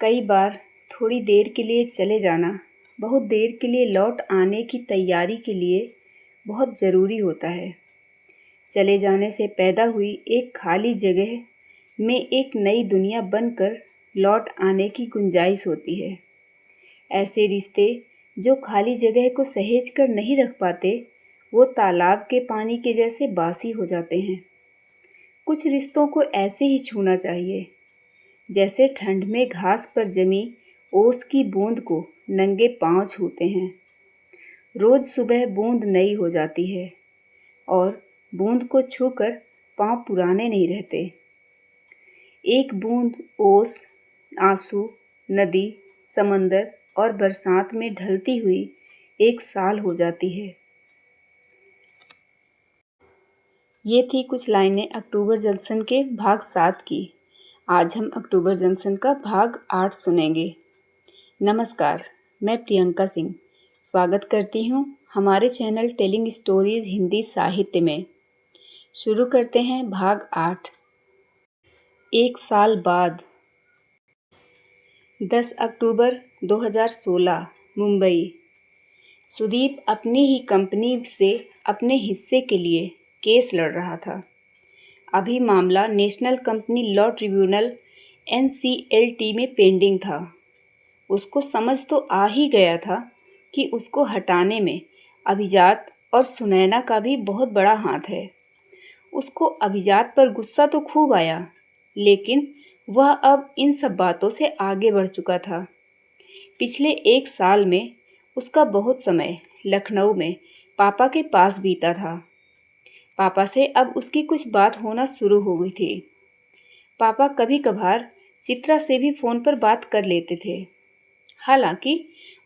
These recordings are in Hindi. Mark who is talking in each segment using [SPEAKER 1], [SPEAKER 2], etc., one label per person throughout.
[SPEAKER 1] कई बार थोड़ी देर के लिए चले जाना, बहुत देर के लिए लौट आने की तैयारी के लिए बहुत ज़रूरी होता है। चले जाने से पैदा हुई एक खाली जगह में एक नई दुनिया बनकर लौट आने की गुंजाइश होती है। ऐसे रिश्ते जो खाली जगह को सहेज कर नहीं रख पाते, वो तालाब के पानी के जैसे बासी हो जाते हैं। कुछ रिश्तों को ऐसे ही छूना चाहिए, जैसे ठंड में घास पर जमी ओस की बूंद को नंगे पांव छूते हैं। रोज सुबह बूंद नई हो जाती है और बूंद को छूकर पांव पुराने नहीं रहते। एक बूंद ओस, आंसू, नदी, समंदर और बरसात में ढलती हुई एक साल हो जाती है। ये थी कुछ लाइनें अक्टूबर जंक्शन के भाग 7 की। आज हम अक्टूबर जंक्शन का भाग 8 सुनेंगे। नमस्कार, मैं प्रियंका सिंह स्वागत करती हूँ हमारे चैनल टेलिंग स्टोरीज हिंदी साहित्य में। शुरू करते हैं भाग 8। एक साल बाद। 10 अक्टूबर 2016, मुंबई। सुदीप अपनी ही कंपनी से अपने हिस्से के लिए केस लड़ रहा था। अभी मामला national company law tribunal NCLT में पेंडिंग था। उसको समझ तो आ ही गया था कि उसको हटाने में अभिजात और सुनैना का भी बहुत बड़ा हाथ है। उसको अभिजात पर गुस्सा तो खूब आया, लेकिन वह अब इन सब बातों से आगे बढ़ चुका था। पिछले एक साल में उसका बहुत समय लखनऊ में पापा के पास बीता था। पापा से अब उसकी कुछ बात होना शुरू हो गई थी। पापा कभी कभार चित्रा से भी फ़ोन पर बात कर लेते थे। हालांकि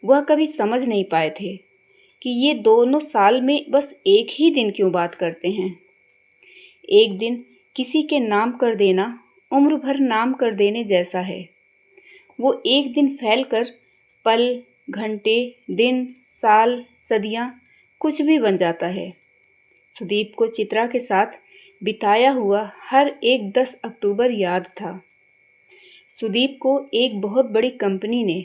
[SPEAKER 1] वह कभी समझ नहीं पाए थे कि ये दोनों साल में बस एक ही दिन क्यों बात करते हैं। एक दिन किसी के नाम कर देना उम्र भर नाम कर देने जैसा है। वो एक दिन फैलकर पल, घंटे, दिन, साल, सदियां कुछ भी बन जाता है। सुदीप को चित्रा के साथ बिताया हुआ हर एक 10 अक्टूबर याद था। सुदीप को एक बहुत बड़ी कंपनी ने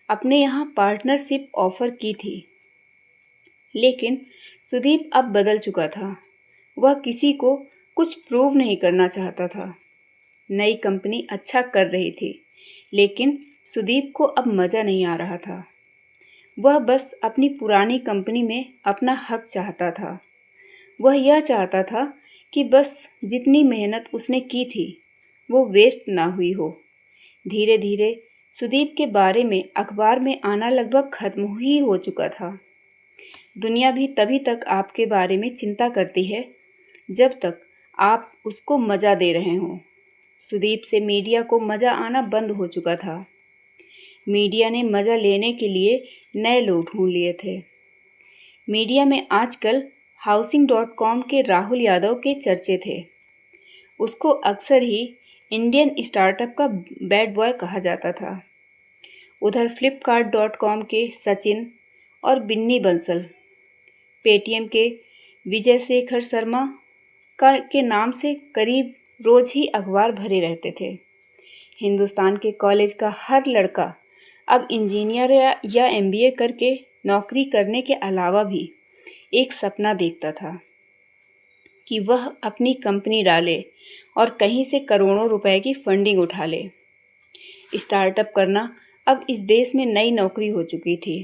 [SPEAKER 1] अपने यहाँ पार्टनरशिप ऑफर की थी, लेकिन सुदीप अब बदल चुका था। वह किसी को कुछ प्रूव नहीं करना चाहता था। नई कंपनी अच्छा कर रही थी, लेकिन सुदीप को अब मज़ा नहीं आ रहा था। वह बस अपनी पुरानी कंपनी में अपना हक चाहता था। वह यह चाहता था कि बस जितनी मेहनत उसने की थी वो वेस्ट ना हुई हो। धीरे धीरे सुदीप के बारे में अखबार में आना लगभग खत्म ही हो चुका था। दुनिया भी तभी तक आपके बारे में चिंता करती है जब तक आप उसको मज़ा दे रहे हों। सुदीप से मीडिया को मज़ा आना बंद हो चुका था। मीडिया ने मज़ा लेने के लिए नए लोग ढूंढ लिए थे। मीडिया में आजकल Housing.com के राहुल यादव के चर्चे थे। उसको अक्सर ही इंडियन स्टार्टअप का बैड बॉय कहा जाता था। उधर Flipkart.com के सचिन और बिन्नी बंसल, पेटीएम के विजय शेखर शर्मा के नाम से करीब रोज ही अखबार भरे रहते थे। हिंदुस्तान के कॉलेज का हर लड़का अब इंजीनियर या MBA करके नौकरी करने के अलावा भी एक सपना देखता था कि वह अपनी कंपनी डाले और कहीं से करोड़ों रुपए की फंडिंग उठा ले। स्टार्टअप करना अब इस देश में नई नौकरी हो चुकी थी।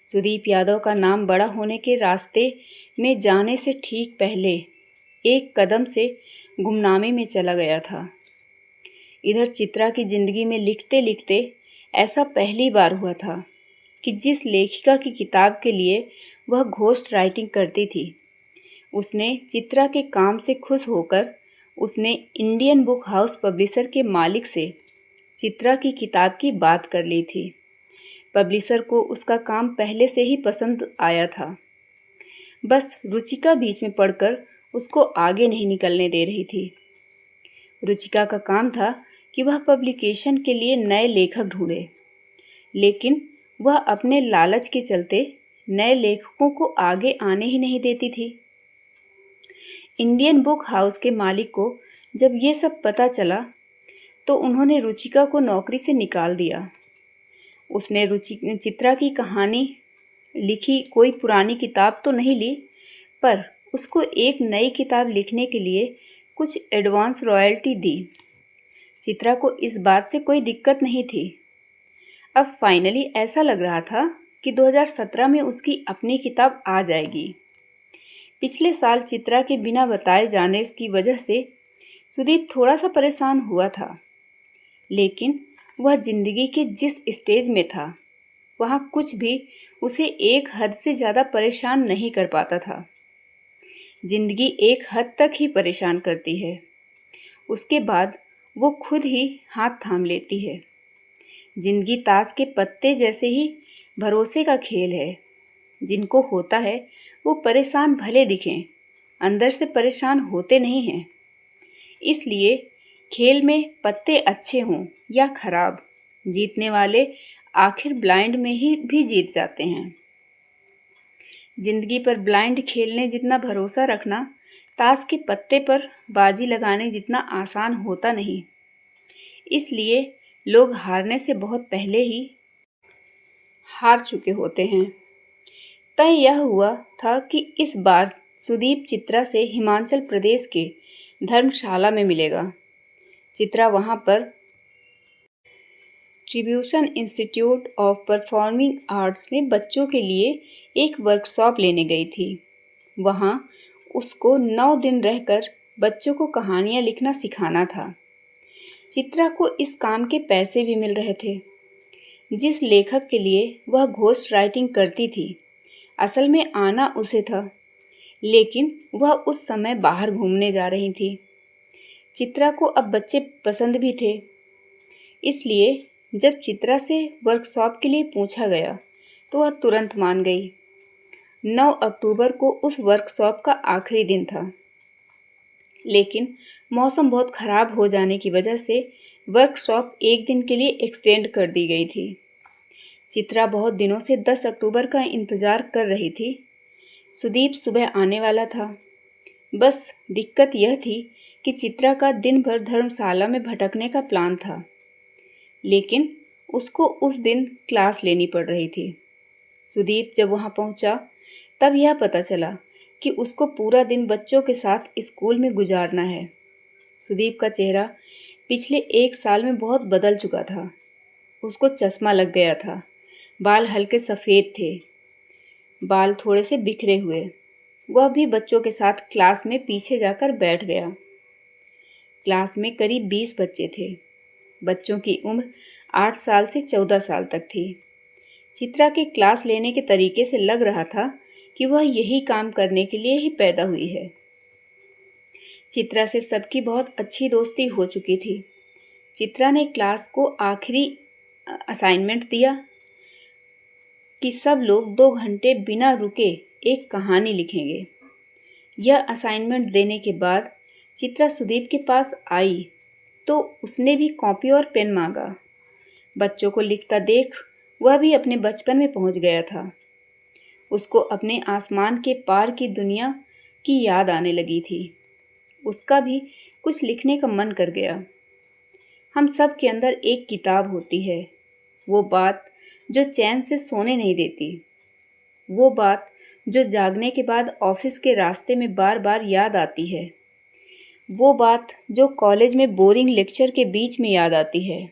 [SPEAKER 1] सुदीप यादव का नाम बड़ा होने के रास्ते में जाने से ठीक पहले एक कदम से गुमनामी में चला गया था। इधर चित्रा की जिंदगी में लिखते लिखते ऐसा पहली बार हुआ था कि जिस लेखिका की किताब के लिए वह घोस्ट राइटिंग करती थी, उसने चित्रा के काम से खुश होकर उसने इंडियन बुक हाउस पब्लिशर के मालिक से चित्रा की किताब की बात कर ली थी। पब्लिशर को उसका काम पहले से ही पसंद आया था, बस रुचिका बीच में पड़कर उसको आगे नहीं निकलने दे रही थी। रुचिका का काम था कि वह पब्लिकेशन के लिए नए लेखक ढूंढे, लेकिन वह अपने लालच के चलते नए लेखकों को आगे आने ही नहीं देती थी। इंडियन बुक हाउस के मालिक को जब ये सब पता चला तो उन्होंने रुचिका को नौकरी से निकाल दिया। उसने चित्रा की कहानी लिखी कोई पुरानी किताब तो नहीं ली, पर उसको एक नई किताब लिखने के लिए कुछ एडवांस रॉयल्टी दी। चित्रा को इस बात से कोई दिक्कत नहीं थी। अब फाइनली ऐसा लग रहा था कि 2017 में उसकी अपनी किताब आ जाएगी। पिछले साल चित्रा के बिना बताए जाने की वजह से सुदीप थोड़ा सा परेशान हुआ था, लेकिन वह जिंदगी के जिस स्टेज में था वहाँ कुछ भी उसे एक हद से ज़्यादा परेशान नहीं कर पाता था। जिंदगी एक हद तक ही परेशान करती है, उसके बाद वो खुद ही हाथ थाम लेती है। जिंदगी ताश के पत्ते जैसे ही भरोसे का खेल है। जिनको होता है वो परेशान भले दिखें, अंदर से परेशान होते नहीं हैं। इसलिए खेल में पत्ते अच्छे हों या खराब, जीतने वाले आखिर ब्लाइंड में ही भी जीत जाते हैं। जिंदगी पर ब्लाइंड खेलने जितना भरोसा रखना ताश के पत्ते पर बाजी लगाने जितना आसान होता नहीं। इसलिए लोग हारने से बहुत पहले ही हार चुके होते हैं। तय यह हुआ था कि इस बार सुदीप चित्रा से हिमाचल प्रदेश के धर्मशाला में मिलेगा। चित्रा वहाँ पर ट्रिब्यूशन इंस्टीट्यूट ऑफ परफॉर्मिंग आर्ट्स में बच्चों के लिए एक वर्कशॉप लेने गई थी। वहाँ उसको 9 दिन रहकर बच्चों को कहानियाँ लिखना सिखाना था। चित्रा को इस काम के पैसे भी मिल रहे थे। जिस लेखक के लिए वह घोस्ट राइटिंग करती थी, असल में आना उसे था, लेकिन वह उस समय बाहर घूमने जा रही थी। चित्रा को अब बच्चे पसंद भी थे, इसलिए जब चित्रा से वर्कशॉप के लिए पूछा गया तो वह तुरंत मान गई। 9 अक्टूबर को उस वर्कशॉप का आखिरी दिन था, लेकिन मौसम बहुत खराब हो जाने की वजह से वर्कशॉप एक दिन के लिए एक्सटेंड कर दी गई थी। चित्रा बहुत दिनों से 10 अक्टूबर का इंतज़ार कर रही थी। सुदीप सुबह आने वाला था। बस दिक्कत यह थी कि चित्रा का दिन भर धर्मशाला में भटकने का प्लान था, लेकिन उसको उस दिन क्लास लेनी पड़ रही थी। सुदीप जब वहाँ पहुँचा तब यह पता चला कि उसको पूरा दिन बच्चों के साथ स्कूल में गुजारना है। सुदीप का चेहरा पिछले 1 साल में बहुत बदल चुका था। उसको चश्मा लग गया था, बाल हल्के सफ़ेद थे, बाल थोड़े से बिखरे हुए। वह भी बच्चों के साथ क्लास में पीछे जाकर बैठ गया। क्लास में करीब 20 बच्चे थे। बच्चों की उम्र 8 साल से 14 साल तक थी। चित्रा के क्लास लेने के तरीके से लग रहा था कि वह यही काम करने के लिए ही पैदा हुई है। चित्रा से सबकी बहुत अच्छी दोस्ती हो चुकी थी। चित्रा ने क्लास को आखिरी असाइनमेंट दिया कि सब लोग 2 घंटे बिना रुके एक कहानी लिखेंगे। यह असाइनमेंट देने के बाद चित्रा सुदीप के पास आई तो उसने भी कॉपी और पेन मांगा। बच्चों को लिखता देख वह भी अपने बचपन में पहुंच गया था। उसको अपने आसमान के पार की दुनिया की याद आने लगी थी। उसका भी कुछ लिखने का मन कर गया। हम सब के अंदर एक किताब होती है, वो बात जो चैन से सोने नहीं देती, वो बात जो जागने के बाद ऑफिस के रास्ते में बार बार याद आती है, वो बात जो कॉलेज में बोरिंग लेक्चर के बीच में याद आती है,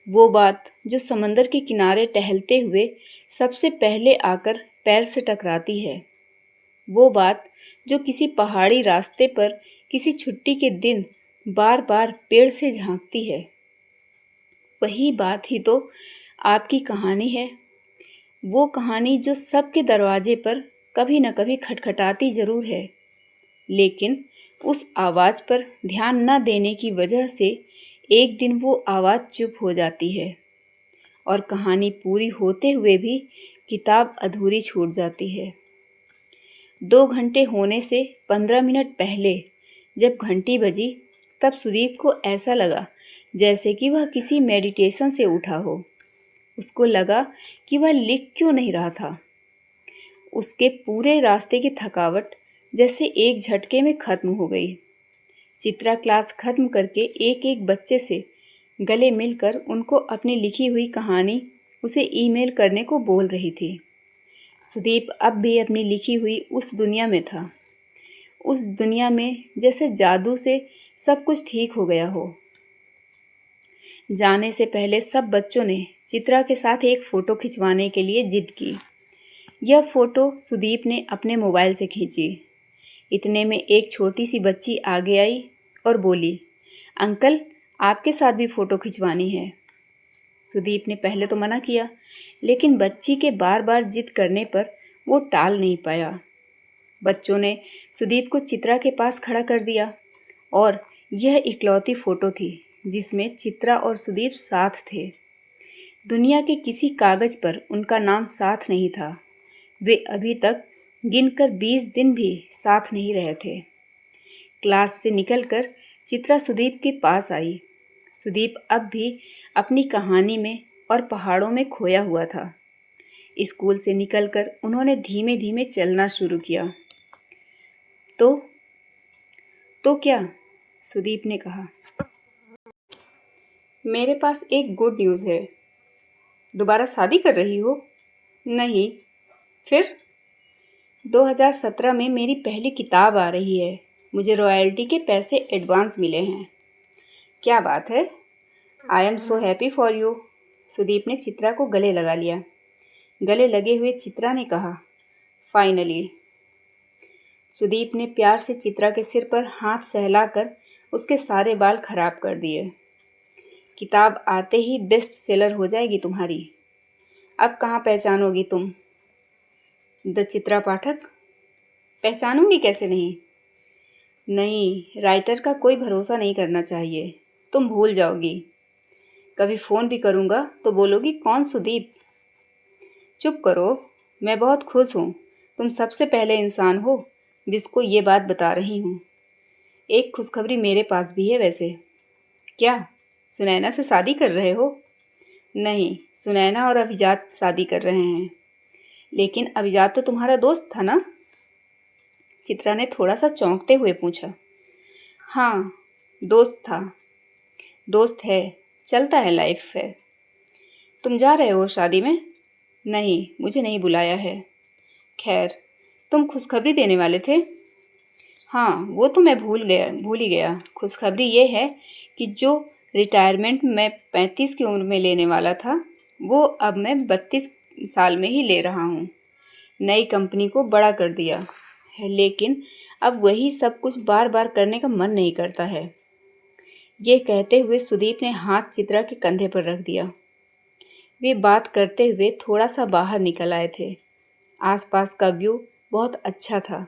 [SPEAKER 1] वो बात जो समंदर के किनारे टहलते हुए सबसे पहले आकर पैर से टकराती है, वो बात जो किसी पहाड़ी रास्ते पर किसी छुट्टी के दिन बार बार पेड़ से झांकती है। वही बात ही तो आपकी कहानी है। वो कहानी जो सबके दरवाजे पर कभी न कभी खटखटाती ज़रूर है, लेकिन उस आवाज़ पर ध्यान न देने की वजह से एक दिन वो आवाज़ चुप हो जाती है और कहानी पूरी होते हुए भी किताब अधूरी छूट जाती है। 2 घंटे होने से 15 मिनट पहले जब घंटी बजी तब सुदीप को ऐसा लगा जैसे कि वह किसी मेडिटेशन से उठा हो। उसको लगा कि वह लिख क्यों नहीं रहा था। उसके पूरे रास्ते की थकावट जैसे एक झटके में ख़त्म हो गई। चित्रा क्लास ख़त्म करके एक एक बच्चे से गले मिलकर उनको अपनी लिखी हुई कहानी उसे ईमेल करने को बोल रही थी। सुदीप अब भी अपनी लिखी हुई उस दुनिया में था, उस दुनिया में जैसे जादू से सब कुछ ठीक हो गया हो। जाने से पहले सब बच्चों ने चित्रा के साथ एक फ़ोटो खिंचवाने के लिए जिद की। यह फ़ोटो सुदीप ने अपने मोबाइल से खींची। इतने में एक छोटी सी बच्ची आगे आई और बोली, अंकल आपके साथ भी फ़ोटो खिंचवानी है। सुदीप ने पहले तो मना किया, लेकिन बच्ची के बार बार जिद करने पर वो टाल नहीं पाया। बच्चों ने सुदीप को चित्रा के पास खड़ा कर दिया और यह इकलौती फ़ोटो थी जिसमें चित्रा और सुदीप साथ थे। दुनिया के किसी कागज़ पर उनका नाम साथ नहीं था। वे अभी तक गिनकर 20 दिन भी साथ नहीं रहे थे। क्लास से निकलकर चित्रा सुदीप के पास आई। सुदीप अब भी अपनी कहानी में और पहाड़ों में खोया हुआ था। स्कूल से निकलकर उन्होंने धीमे धीमे चलना शुरू किया। तो क्या? सुदीप ने कहा। मेरे पास एक गुड न्यूज़ है। दोबारा शादी कर रही हो? नहीं। फिर? 2017 में मेरी पहली किताब आ रही है। मुझे रॉयल्टी के पैसे एडवांस मिले हैं। क्या बात है! I am so happy for you. Sudeep ने चित्रा को गले लगा लिया। गले लगे हुए चित्रा ने कहा, फाइनली। सुदीप ने प्यार से चित्रा के सिर पर हाथ सहलाकर उसके सारे बाल खराब कर दिए। किताब आते ही बेस्ट सेलर हो जाएगी तुम्हारी। अब कहाँ पहचानोगी तुम द चित्रा पाठक? पहचानूंगी कैसे नहीं? नहीं, राइटर का कोई भरोसा नहीं करना चाहिए। तुम भूल जाओगी। कभी फ़ोन भी करूँगा तो बोलोगी, कौन सुदीप? चुप करो, मैं बहुत खुश हूँ। तुम सबसे पहले इंसान हो जिसको ये बात बता रही हूँ। एक खुशखबरी मेरे पास भी है वैसे। क्या? सुनैना से शादी कर रहे हो? नहीं, सुनैना और अभिजात शादी कर रहे हैं। लेकिन अभिजात तो तुम्हारा दोस्त था ना? चित्रा ने थोड़ा सा चौंकते हुए पूछा। हाँ, दोस्त था, दोस्त है, चलता है, लाइफ है। तुम जा रहे हो शादी में? नहीं, मुझे नहीं बुलाया है। खैर, तुम खुशखबरी देने वाले थे? हाँ, वो तो मैं भूल ही गया। खुशखबरी ये है कि जो रिटायरमेंट मैं 35 की उम्र में लेने वाला था, वो अब मैं 32 साल में ही ले रहा हूँ। नई कंपनी को बड़ा कर दिया है, लेकिन अब वही सब कुछ बार बार करने का मन नहीं करता है। ये कहते हुए सुदीप ने हाथ चित्रा के कंधे पर रख दिया। वे बात करते हुए थोड़ा सा बाहर निकल आए थे। आसपास का व्यू बहुत अच्छा था।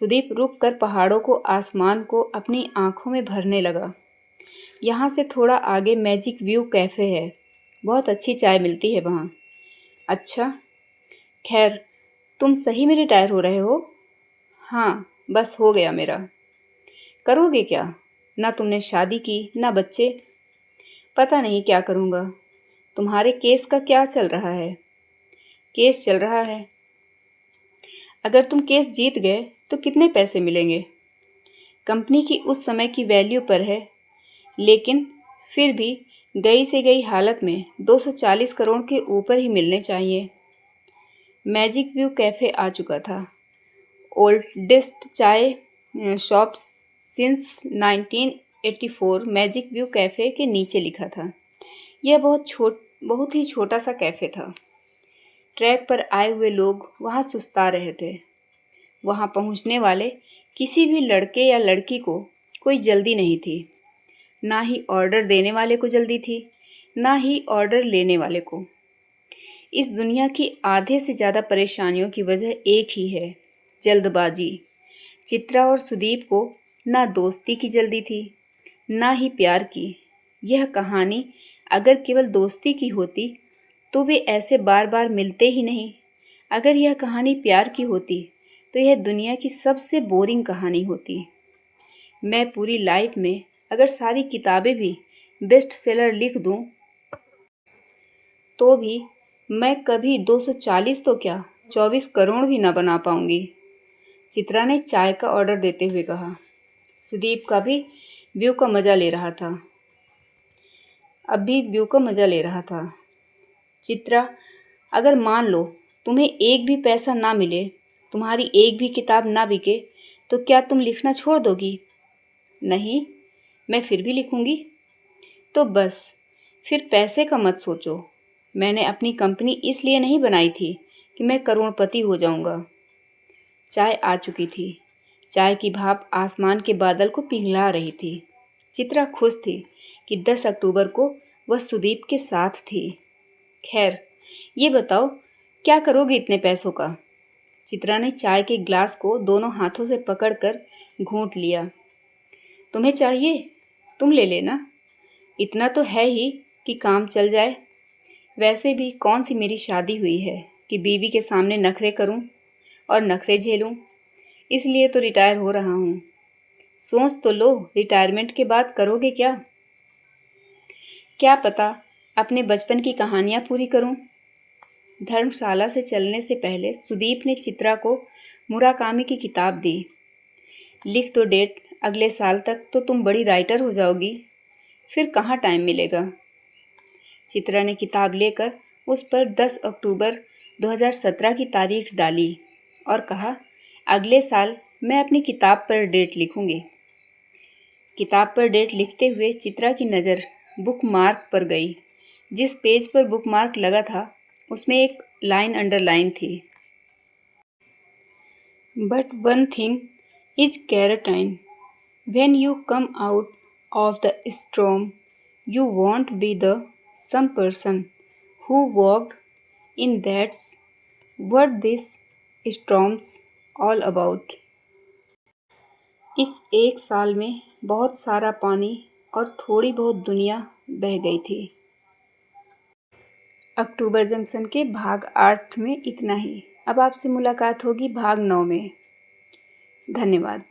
[SPEAKER 1] सुदीप रुक कर पहाड़ों को, आसमान को अपनी आंखों में भरने लगा। यहाँ से थोड़ा आगे मैजिक व्यू कैफ़े है। बहुत अच्छी चाय मिलती है वहाँ। अच्छा, खैर, तुम सही में रिटायर हो रहे हो? हाँ, बस हो गया मेरा। करोगे क्या? ना तुमने शादी की, ना बच्चे। पता नहीं क्या करूँगा। तुम्हारे केस का क्या चल रहा है? केस चल रहा है। अगर तुम केस जीत गए तो कितने पैसे मिलेंगे? कंपनी की उस समय की वैल्यू पर है, लेकिन फिर भी गई से गई हालत में 240 करोड़ के ऊपर ही मिलने चाहिए। मैजिक व्यू कैफ़े आ चुका था। ओल्डेस्ट चाय shop since 1984 magic view cafe के नीचे लिखा था। यह बहुत ही छोटा सा कैफ़े था। ट्रैक पर आए हुए लोग वहाँ सुस्ता रहे थे। वहाँ पहुँचने वाले किसी भी लड़के या लड़की को कोई जल्दी नहीं थी। ना ही ऑर्डर देने वाले को जल्दी थी, ना ही ऑर्डर लेने वाले को। इस दुनिया की आधे से ज़्यादा परेशानियों की वजह एक ही है, जल्दबाजी। चित्रा और सुदीप को ना दोस्ती की जल्दी थी, ना ही प्यार की। यह कहानी अगर केवल दोस्ती की होती तो वे ऐसे बार बार मिलते ही नहीं। अगर यह कहानी प्यार की होती तो यह दुनिया की सबसे बोरिंग कहानी होती। मैं पूरी लाइफ में अगर सारी किताबें भी बेस्ट सेलर लिख दूं, तो भी मैं कभी 240 तो क्या 24 करोड़ भी ना बना पाऊंगी। चित्रा ने चाय का ऑर्डर देते हुए कहा। सुदीप का भी व्यू का मज़ा ले रहा था। अब भी व्यू का मज़ा ले रहा था। चित्रा, अगर मान लो तुम्हें एक भी पैसा ना मिले, तुम्हारी एक भी किताब ना बिके, तो क्या तुम लिखना छोड़ दोगी? नहीं, मैं फिर भी लिखूंगी। तो बस, फिर पैसे का मत सोचो। मैंने अपनी कंपनी इसलिए नहीं बनाई थी कि मैं करोड़पति हो जाऊंगा। चाय आ चुकी थी। चाय की भाप आसमान के बादल को पिघला रही थी। चित्रा खुश थी कि 10 अक्टूबर को वह सुदीप के साथ थी। खैर, ये बताओ, क्या करोगे इतने पैसों का? चित्रा ने चाय के गिलास को दोनों हाथों से पकड़कर घूंट लिया। तुम्हें चाहिए? तुम ले लेना। इतना तो है ही कि काम चल जाए। वैसे भी कौन सी मेरी शादी हुई है कि बीवी के सामने नखरे करूं और नखरे झेलूं। इसलिए तो रिटायर हो रहा हूं। सोच तो लो, रिटायरमेंट के बाद करोगे क्या? क्या पता, अपने बचपन की कहानियां पूरी करूं। धर्मशाला से चलने से पहले सुदीप ने चित्रा को मुराकामी की किताब दी। लिख दो डेट, अगले साल तक तो तुम बड़ी राइटर हो जाओगी। फिर कहाँ टाइम मिलेगा। चित्रा ने किताब लेकर उस पर 10 अक्टूबर 2017 की तारीख डाली और कहा, अगले साल मैं अपनी किताब पर डेट लिखूंगी। किताब पर डेट लिखते हुए चित्रा की नज़र बुकमार्क पर गई। जिस पेज पर बुकमार्क लगा था उसमें एक लाइन अंडरलाइन थी। But one thing is certain, when you come out of the storm you won't be the some person who walked in. That's what this storm's all about. इस एक साल में बहुत सारा पानी और थोड़ी बहुत दुनिया बह गई थी। अक्टूबर जंक्शन के भाग 8 में इतना ही। अब आपसे मुलाकात होगी भाग 9 में। धन्यवाद।